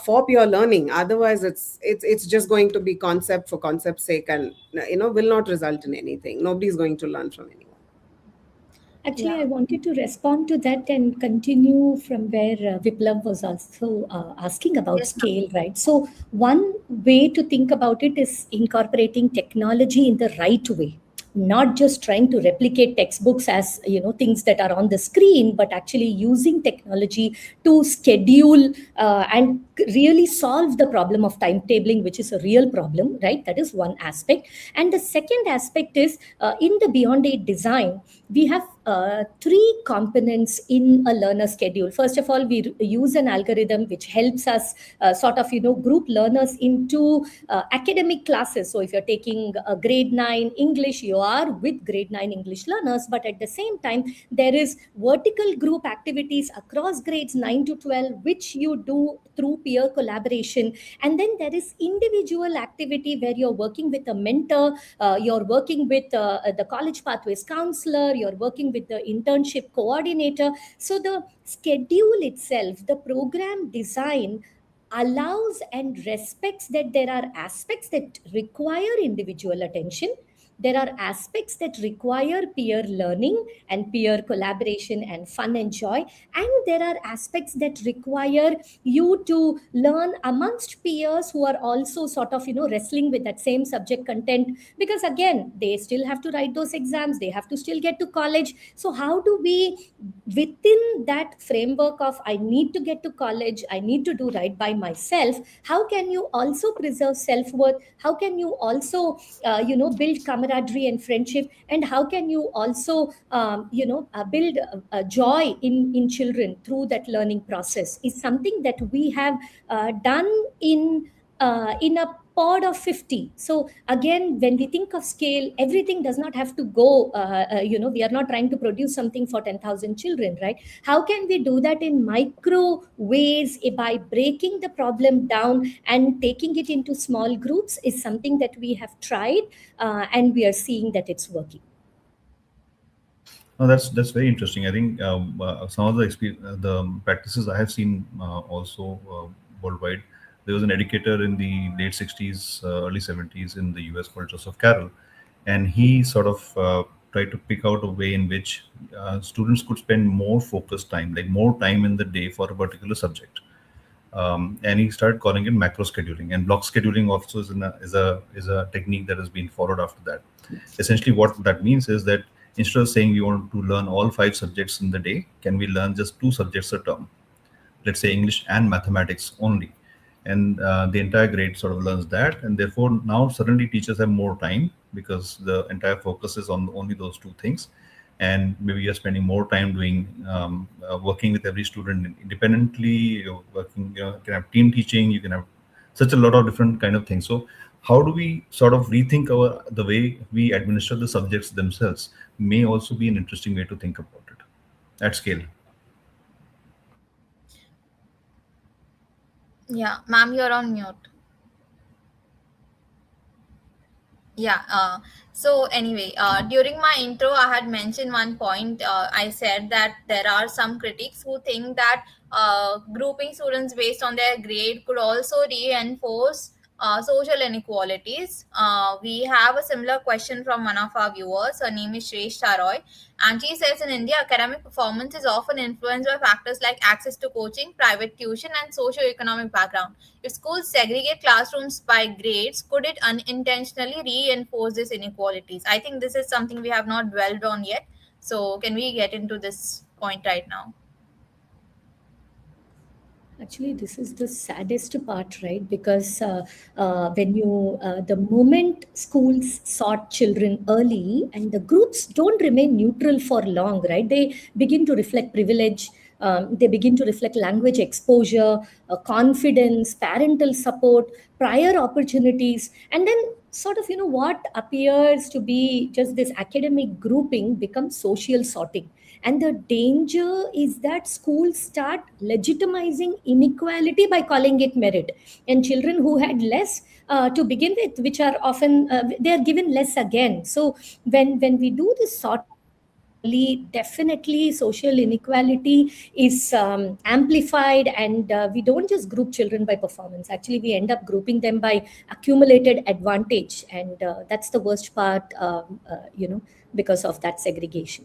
Speaker 4: for pure learning. Otherwise, it's just going to be concept for concept's sake, and will not result in anything. Nobody's going to learn from anyone.
Speaker 2: Actually,
Speaker 1: Yeah.
Speaker 2: I wanted to respond to that and continue from where Viplav was also asking about
Speaker 1: Yes, ma'am.
Speaker 2: scale, right? So, one way to think about it is incorporating technology in the right way, not just trying to replicate textbooks as things that are on the screen, but actually using technology to schedule and really solve the problem of timetabling, which is a real problem, right? That is one aspect. And the second aspect is in the Beyond Aid design, we have three components in a learner schedule. First of all, we use an algorithm which helps us sort of group learners into academic classes. So if you're taking a grade 9 English, you are with grade 9 English learners, but at the same time there is vertical group activities across grades 9 to 12 which you do through peer collaboration. And then there is individual activity where you're working with a mentor, you're working with the college pathways counselor, you're working with the internship coordinator. So the schedule itself, the program design allows and respects that there are aspects that require individual attention, there are aspects that require peer learning and peer collaboration and fun and joy, and there are aspects that require you to learn amongst peers who are also sort of wrestling with that same subject content, because again they still have to write those exams, they have to still get to college. So how do we, within that framework of I need to get to college, I need to do right by myself, how can you also preserve self-worth, how can you also build camaraderie and friendship, and how can you also build joy in children through that learning process, is something that we have done in a pod of 50. So again, when we think of scale, everything does not have to go, we are not trying to produce something for 10,000 children, right? How can we do that in micro ways, by breaking the problem down and taking it into small groups, is something that we have tried, and we are seeing that it's working.
Speaker 5: No, that's very interesting. I think some of the practices I have seen also worldwide. There was an educator in the late '60s, early '70s in the US called Joseph Carroll, and he sort of tried to pick out a way in which students could spend more focused time, like more time in the day for a particular subject. And he started calling it macro scheduling, and block scheduling also is a technique that has been followed after that. Essentially what that means is that instead of saying we want to learn all 5 subjects in the day, can we learn just 2 subjects a term, let's say English and mathematics only, and the entire grade sort of learns that, and therefore now suddenly teachers have more time because the entire focus is on only those 2 things. and maybe you're spending more time doing working with every student independently. You're working, you can have team teaching, you can have such a lot of different kind of things. So how do we sort of rethink our the way we administer the subjects themselves may also be an interesting way to think about it at scale.
Speaker 1: Yeah, ma'am, you're on mute. Yeah. So anyway, during my intro, I had mentioned one point. I said that there are some critics who think that grouping students based on their grade could also reinforce social inequalities. We have a similar question from one of our viewers. Her name is Shrestha Roy, and she says in India, academic performance is often influenced by factors like access to coaching, private tuition, and socio-economic background. If schools segregate classrooms by grades, could it unintentionally reinforce these inequalities? I think this is something we have not dwelled on yet. So, can we get into this point right now?
Speaker 2: Actually, this is the saddest part, right? Because the moment schools sort children early and the groups don't remain neutral for long, right? They begin to reflect privilege, they begin to reflect language exposure, confidence, parental support, prior opportunities, and then sort of, what appears to be just this academic grouping becomes social sorting. And the danger is that schools start legitimizing inequality by calling it merit. And children who had less to begin with, which are often they are given less again. So when we do this sorting early, definitely social inequality is amplified, and we don't just group children by performance. Actually, we end up grouping them by accumulated advantage, and that's the worst part. Because of that segregation.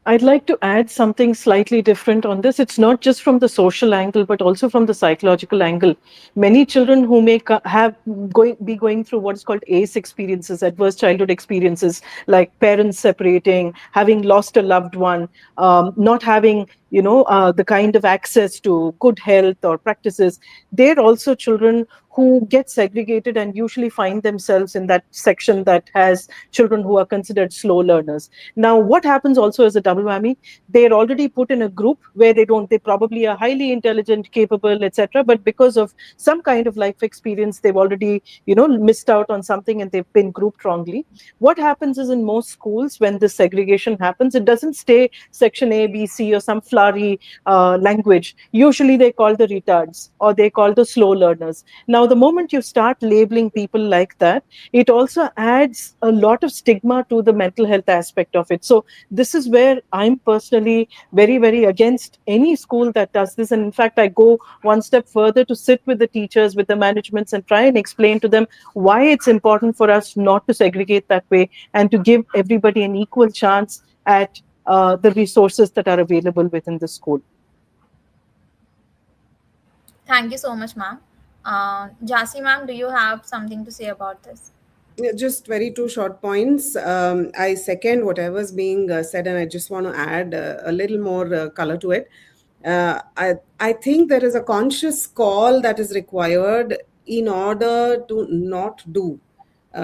Speaker 3: I'd like to add something slightly different on this. It's not just from the social angle, but also from the psychological angle. Many children who may be going through what is called ACE experiences, adverse childhood experiences, like parents separating, having lost a loved one, not having the kind of access to good health or practices. They're also children who get segregated and usually find themselves in that section that has children who are considered slow learners. Now, what happens also as a double whammy? They're already put in a group where they probably are highly intelligent, capable, etc. But because of some kind of life experience, they've already, missed out on something and they've been grouped wrongly. What happens is in most schools, when this segregation happens, it doesn't stay section A, B, C, or some flowery language. Usually they call the retards or they call the slow learners. Now, the moment you start labeling people like that, it also adds a lot of stigma to the mental health aspect of it. So this is where I'm personally very, very against any school that does this. And in fact, I go one step further to sit with the teachers, with the managements, and try and explain to them why it's important for us not to segregate that way and to give everybody an equal chance at the resources that are available within the school.
Speaker 1: Thank you so much, ma'am. Jasi, ma'am, do you have something to say about this?
Speaker 4: Yeah, just very two short points. I second whatever's being said, and I just want to add a little more color to it. I think there is a conscious call that is required in order to not do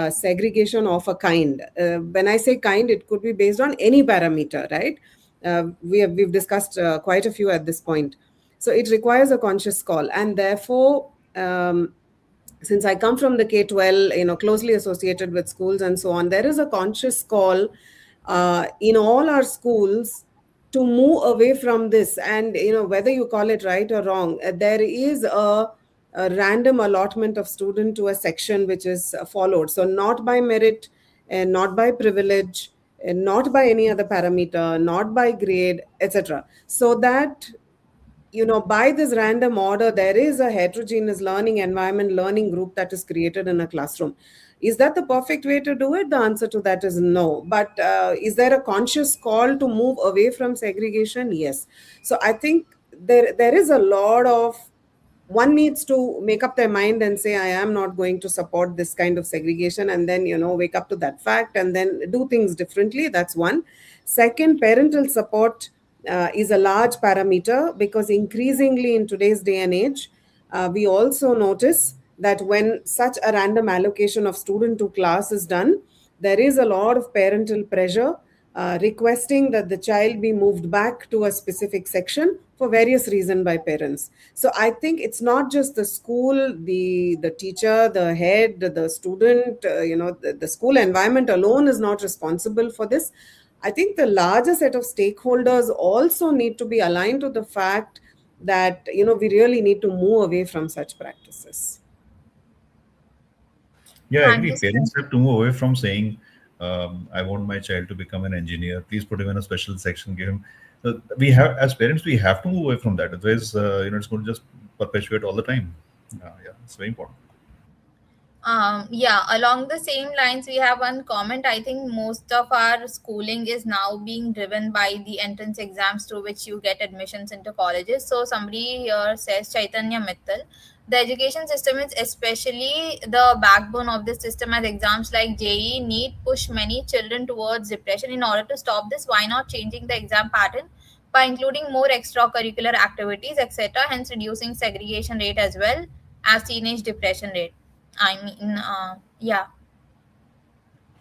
Speaker 4: segregation of a kind. When I say kind, it could be based on any parameter, right? We've discussed quite a few at this point. So it requires a conscious call, and therefore. Since I come from the K-12, closely associated with schools and so on, there is a conscious call in all our schools to move away from this. And, whether you call it right or wrong, there is a random allotment of student to a section which is followed. So not by merit, and not by privilege, and not by any other parameter, not by grade, etc. So that by this random order, there is a heterogeneous learning environment, learning group that is created in a classroom. Is that the perfect way to do it? The answer to that is no. But is there a conscious call to move away from segregation? Yes. So I think there is a lot of one needs to make up their mind and say, I am not going to support this kind of segregation, and then wake up to that fact and then do things differently. That's one. Second, parental support is a large parameter, because increasingly in today's day and age, we also notice that when such a random allocation of student to class is done, there is a lot of parental pressure requesting that the child be moved back to a specific section for various reasons by parents. So I think it's not just the school, the teacher, the head, the student, the school environment alone is not responsible for this. I think the larger set of stakeholders also need to be aligned to the fact that we really need to move away from such practices.
Speaker 5: Yeah, I
Speaker 1: Thank
Speaker 5: agree.
Speaker 1: you so
Speaker 5: Parents have to move away from saying, "I want my child to become an engineer. Please put him in a special section. Give him." We have, as parents, we have to move away from that. Otherwise, it's going to just perpetuate all the time. Yeah, it's very important.
Speaker 1: Yeah, along the same lines, we have one comment. I think most of our schooling is now being driven by the entrance exams through which you get admissions into colleges. So somebody here says Chaitanya Mittal. The education system is especially the backbone of this system, as exams like JEE, NEET push many children towards depression. In order to stop this, why not changing the exam pattern by including more extracurricular activities, etc., hence reducing segregation rate as well as teenage depression rate. Yeah.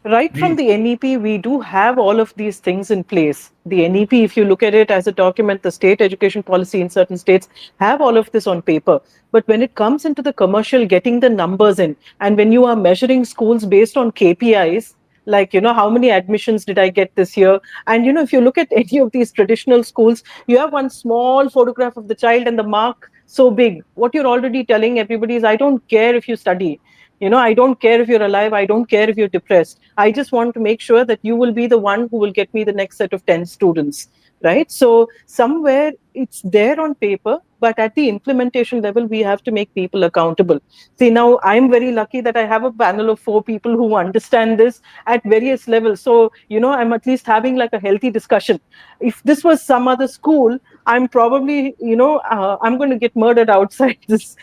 Speaker 3: Right from
Speaker 5: We
Speaker 3: the NEP, we do have all of these things in place. The NEP, if you look at it as a document, the state education policy in certain states have all of this on paper. But when it comes into the commercial, getting the numbers in, and when you are measuring schools based on KPIs, like, how many admissions did I get this year? And, if you look at any of these traditional schools, you have one small photograph of the child and the mark so big. What you're already telling everybody is, I don't care if you study. I don't care if you're alive. I don't care if you're depressed. I just want to make sure that you will be the one who will get me the next set of 10 students, right? So somewhere it's there on paper, but at the implementation level, we have to make people accountable. See, now I'm very lucky that I have a panel of 4 people who understand this at various levels. So, I'm at least having like a healthy discussion. If this was some other school, I'm probably, I'm going to get murdered outside this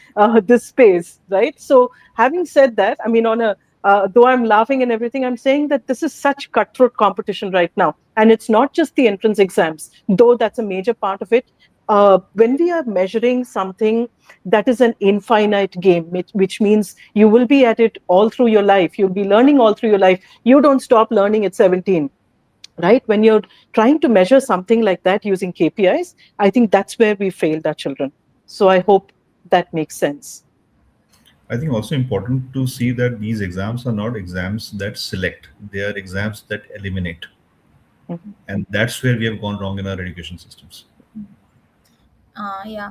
Speaker 3: space, right? So having said that, I mean, though I'm laughing and everything, I'm saying that this is such cutthroat competition right now. And it's not just the entrance exams, though that's a major part of it. When we are measuring something that is an infinite game, which means you will be at it all through your life, you'll be learning all through your life. You don't stop learning at 17, right? When you're trying to measure something like that using KPIs, I think that's where we failed our children. So I hope that makes sense.
Speaker 5: I think also important to see that these exams are not exams that select; they are exams that eliminate,
Speaker 3: Mhm.
Speaker 5: and that's where we have gone wrong in our education systems.
Speaker 1: Yeah.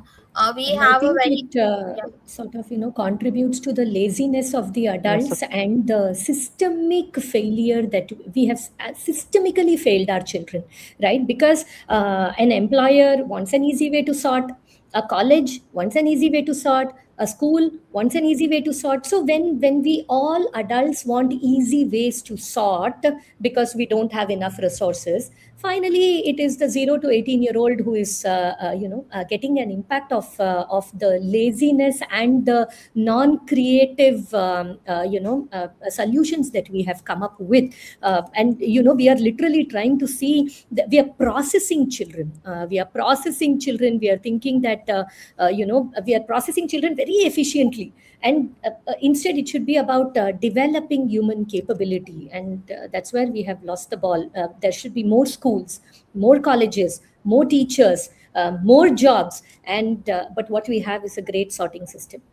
Speaker 1: We
Speaker 2: And I
Speaker 1: have a
Speaker 2: think
Speaker 1: very,
Speaker 2: it
Speaker 1: yeah.
Speaker 2: sort of, contributes to the laziness of the
Speaker 3: Yes,
Speaker 2: adults and the systemic failure that we have systemically failed our children, right? Because an employer wants an easy way to sort, a college wants an easy way to sort, a school wants an easy way to sort. So when we all adults want easy ways to sort because we don't have enough resources, finally it is the 0 to 18-year-old who is getting an impact of the laziness and the non-creative solutions that we have come up with. And we are literally trying to see that we are processing children. We are thinking that we are processing children very efficiently, and instead it should be about developing human capability, and that's where we have lost the ball. There should be more schools, more colleges, more teachers, more jobs, and but what we have is a great sorting system.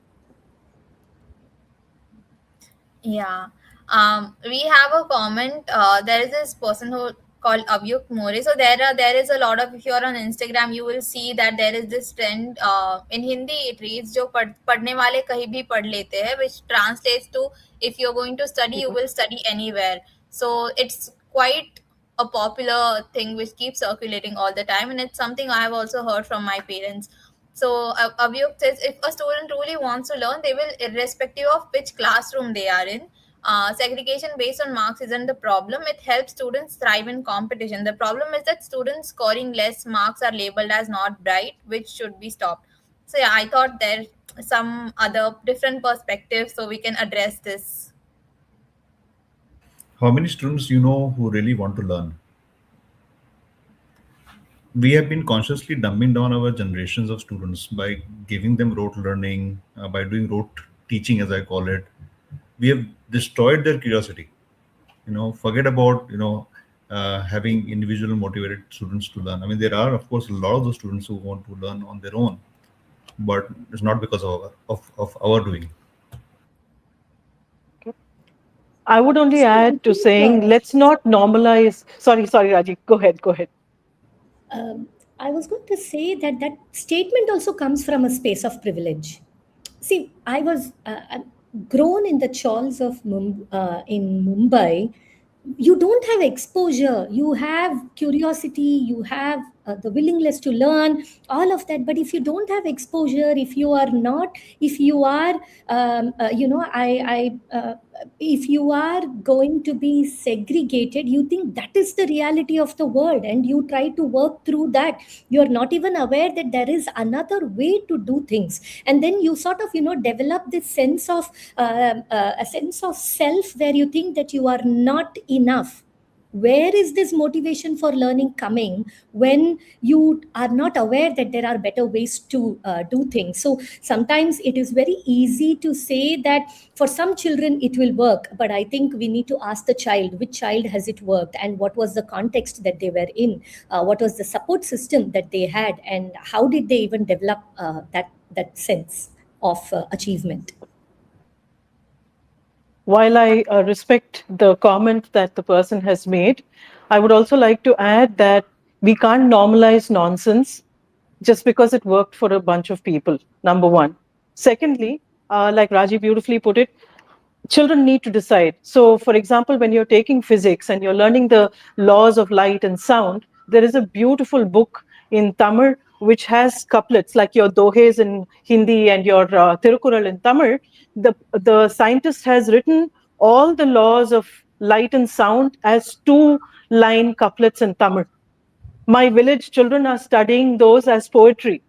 Speaker 1: Yeah. We have a comment. There is this person who called Avyuk More. So there is a lot of, if you are on Instagram, you will see that there is this trend. In Hindi, it reads जो पढ़ने वाले कहीं भी पढ़ लेते हैं, which translates to if you're going to study, you will study anywhere. So it's quite a popular thing which keeps circulating all the time, and it's something I have also heard from my parents. So Avyuk says if a student truly wants to learn, they will, irrespective of which classroom they are in. Segregation based on marks isn't the problem. It helps students thrive in competition. The problem is that students scoring less marks are labeled as not bright, which should be stopped. So yeah, I thought there's some other different perspectives so we can address this.
Speaker 5: How many students you know who really want to learn? We have been consciously dumbing down our generations of students by giving them rote learning, by doing rote teaching, as I call it. We have destroyed their curiosity. Forget about having individual motivated students to learn. I mean, there are of course a lot of the students who want to learn on their own, but it's not because of our doing.
Speaker 3: I would only
Speaker 2: So I
Speaker 3: add to
Speaker 2: think
Speaker 3: saying let's not normalize. Sorry, Raji. Go ahead. Go ahead.
Speaker 2: I was going to say that that statement also comes from a space of privilege. See, I was grown in the chawls of in Mumbai. You don't have exposure, you have curiosity, you have the willingness to learn, all of that. But if you don't have exposure, if you are not, if you are if you are going to be segregated, you think that is the reality of the world and you try to work through that. You're not even aware that there is another way to do things, and then you sort of develop this sense of a sense of self where you think that you are not enough. Where is this motivation for learning coming when you are not aware that there are better ways to do things? So sometimes it is very easy to say that for some children it will work, but I think we need to ask the child, which child has it worked and what was the context that they were in, what was the support system that they had, and how did they even develop that sense of achievement.
Speaker 3: While I respect the comment that the person has made, I would also like to add that we can't normalize nonsense just because it worked for a bunch of people, number one. Secondly, like Raji beautifully put it, children need to decide. So, for example, when you're taking physics and you're learning the laws of light and sound, there is a beautiful book in Tamil which has couplets like your dohes in Hindi and your Tirukural in Tamil. The scientist has written all the laws of light and sound as two-line couplets in Tamil. My village children are studying those as poetry,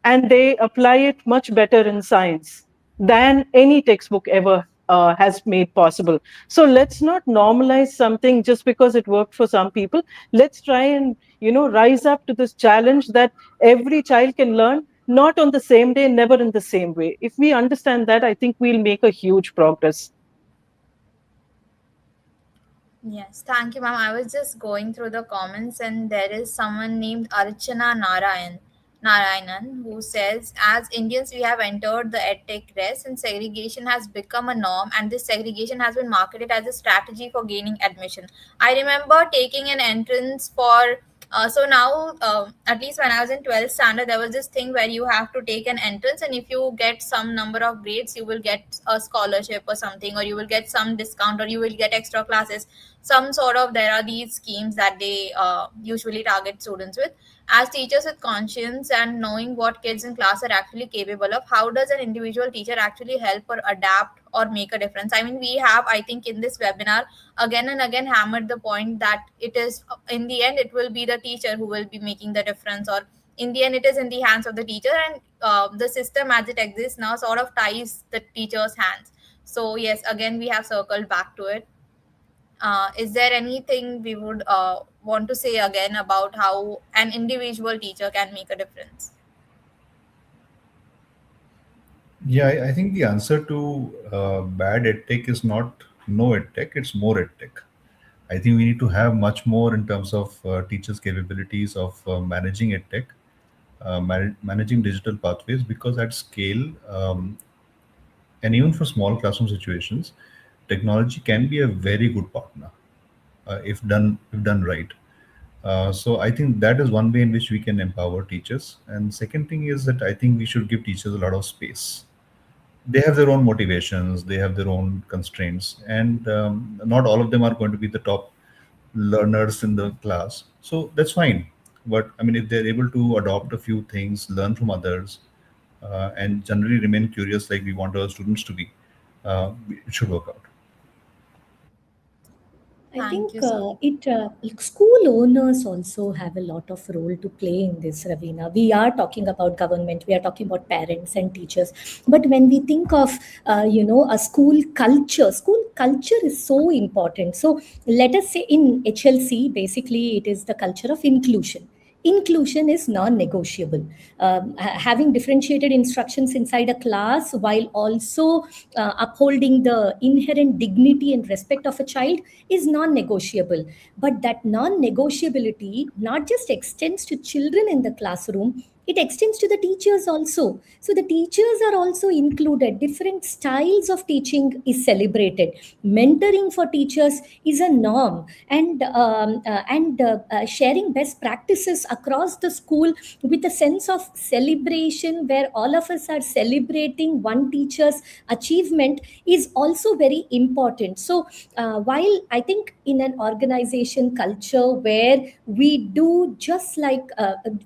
Speaker 3: and they apply it much better in science than any textbook ever has made possible. So let's not normalize something just because it worked for some people. Let's try and rise up to this challenge that every child can learn, not on the same day, never in the same way. If we understand that, I think we'll make a huge progress.
Speaker 1: Yes, thank you, ma'am. I was just going through the comments, and there is someone named Archana Narayanan who says, "As Indians, we have entered the edtech race, and segregation has become a norm. And this segregation has been marketed as a strategy for gaining admission." I remember taking an entrance for. So now, at least when I was in 12th standard, there was this thing where you have to take an entrance, and if you get some number of grades, you will get a scholarship or something, or you will get some discount, or you will get extra classes. Some sort of, there are these schemes that they usually target students with. As teachers with conscience and knowing what kids in class are actually capable of, how does an individual teacher actually help or adapt or make a difference? I mean, we have, I think, in this webinar again and again hammered the point that it is, in the end, it will be the teacher who will be making the difference, or in the end it is in the hands of the teacher, and the system as it exists now sort of ties the teacher's hands. So yes, again we have circled back to it. Is there anything we would want to say again about how an individual teacher can make a difference?
Speaker 5: Yeah, I think the answer to bad edtech is not no edtech, it's more edtech. I think we need to have much more in terms of teachers' capabilities of managing edtech, managing digital pathways, because at scale, and even for small classroom situations, technology can be a very good partner if done right. So I think that is one way in which we can empower teachers. And second thing is that I think we should give teachers a lot of space. They have their own motivations, they have their own constraints, and not all of them are going to be the top learners in the class. So that's fine. But I mean, if they're able to adopt a few things, learn from others, and generally remain curious like we want our students to be, it should work out.
Speaker 2: I
Speaker 1: Thank
Speaker 2: think
Speaker 1: you so
Speaker 2: school owners also have a lot of role to play in this, Ravina. We are talking about government, we are talking about parents and teachers, but when we think of a school culture is so important. So let us say in HLC, basically it is the culture of inclusion. inclusion is non-negotiable. Having differentiated instructions inside a class while also upholding the inherent dignity and respect of a child is non-negotiable. But that non-negotiability not just extends to children in the classroom, it extends to the teachers also. So the teachers are also included. Different styles of teaching is celebrated. Mentoring for teachers is a norm, and sharing best practices across the school with a sense of celebration where all of us are celebrating one teacher's achievement is also very important. So while I think in an organization culture where we do just like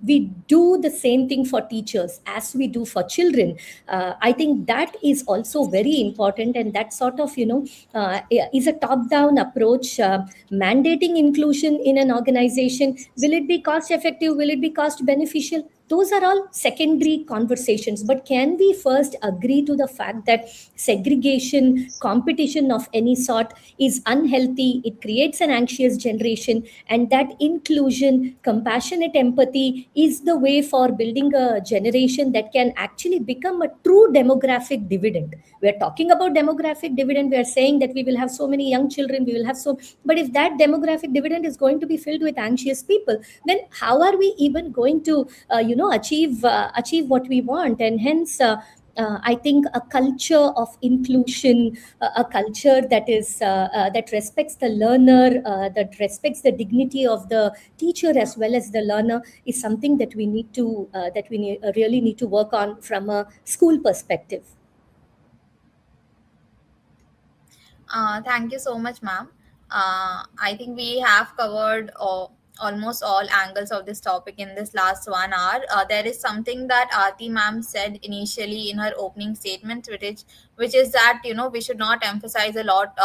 Speaker 2: we do the same thing for teachers as we do for children, I think that is also very important, and that sort of is a top down approach. Mandating inclusion in an organization, will it be cost effective, will it be cost beneficial? Those are all secondary conversations. But can we first agree to the fact that segregation, competition of any sort is unhealthy? It creates an anxious generation, and that inclusion, compassionate empathy is the way for building a generation that can actually become a true demographic dividend. We are talking about demographic dividend. We are saying that we will have so many young children, we will have so, but if that demographic dividend is going to be filled with anxious people, then how are we even going to achieve what we want? And hence I think a culture of inclusion, a culture that respects the learner, that respects the dignity of the teacher as well as the learner, is something that we need to really need to work on from a school perspective.
Speaker 1: Thank you so much, ma'am. I think we have covered almost all angles of this topic in this last 1 hour. There is something that Aarti ma'am said initially in her opening statement, which is that we should not emphasize a lot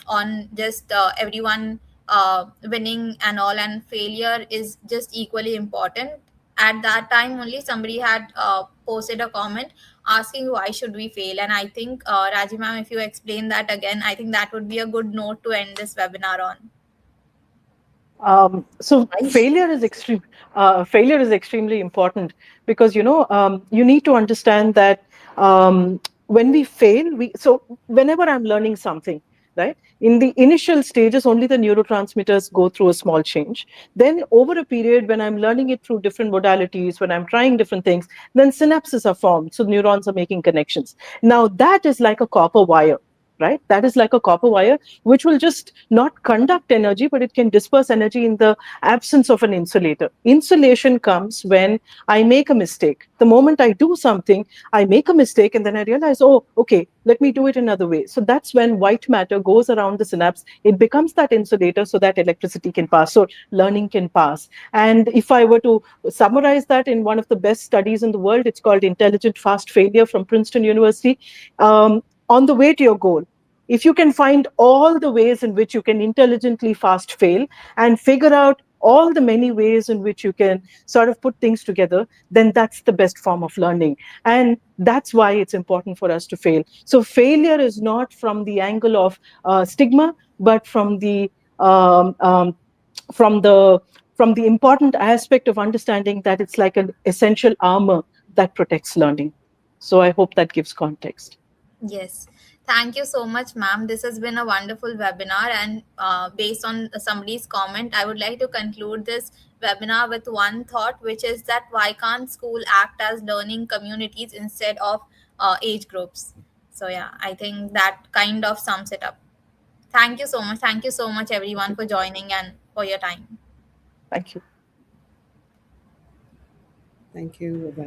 Speaker 1: on just everyone winning and all, and failure is just equally important. At that time only somebody had posted a comment asking why should we fail, and I think Raji ma'am, if you explain that again, I think that would be a good note to end this webinar on.
Speaker 3: So
Speaker 2: Aish.
Speaker 3: failure is extremely important, because you need to understand that when we fail, so whenever I'm learning something, right, in the initial stages only the neurotransmitters go through a small change. Then over a period, when I'm learning it through different modalities, when I'm trying different things, then synapses are formed, so neurons are making connections. Now that is like a copper wire, right? That is like a copper wire which will just not conduct energy, but it can disperse energy in the absence of an insulator. Insulation comes when I make a mistake. The moment I do something, I make a mistake, and then I realize, oh, okay, let me do it another way. So that's when white matter goes around the synapse. It becomes that insulator so that electricity can pass, so learning can pass. And if I were to summarize that in one of the best studies in the world, it's called Intelligent Fast Failure from Princeton University. On the way to your goal, if you can find all the ways in which you can intelligently fast fail and figure out all the many ways in which you can sort of put things together, then that's the best form of learning. And that's why it's important for us to fail. So failure is not from the angle of stigma, but um, um, from the from the important aspect of understanding that it's like an essential armor that protects learning. So I hope that gives context.
Speaker 1: Yes. Thank you so much, ma'am. This has been a wonderful webinar. And based on somebody's comment, I would like to conclude this webinar with one thought, which is that why can't school act as learning communities instead of age groups? So, yeah, I think that kind of sums it up. Thank you so much. Thank you so much, everyone, for joining and for your time.
Speaker 3: Thank you.
Speaker 4: Thank you. Bye bye.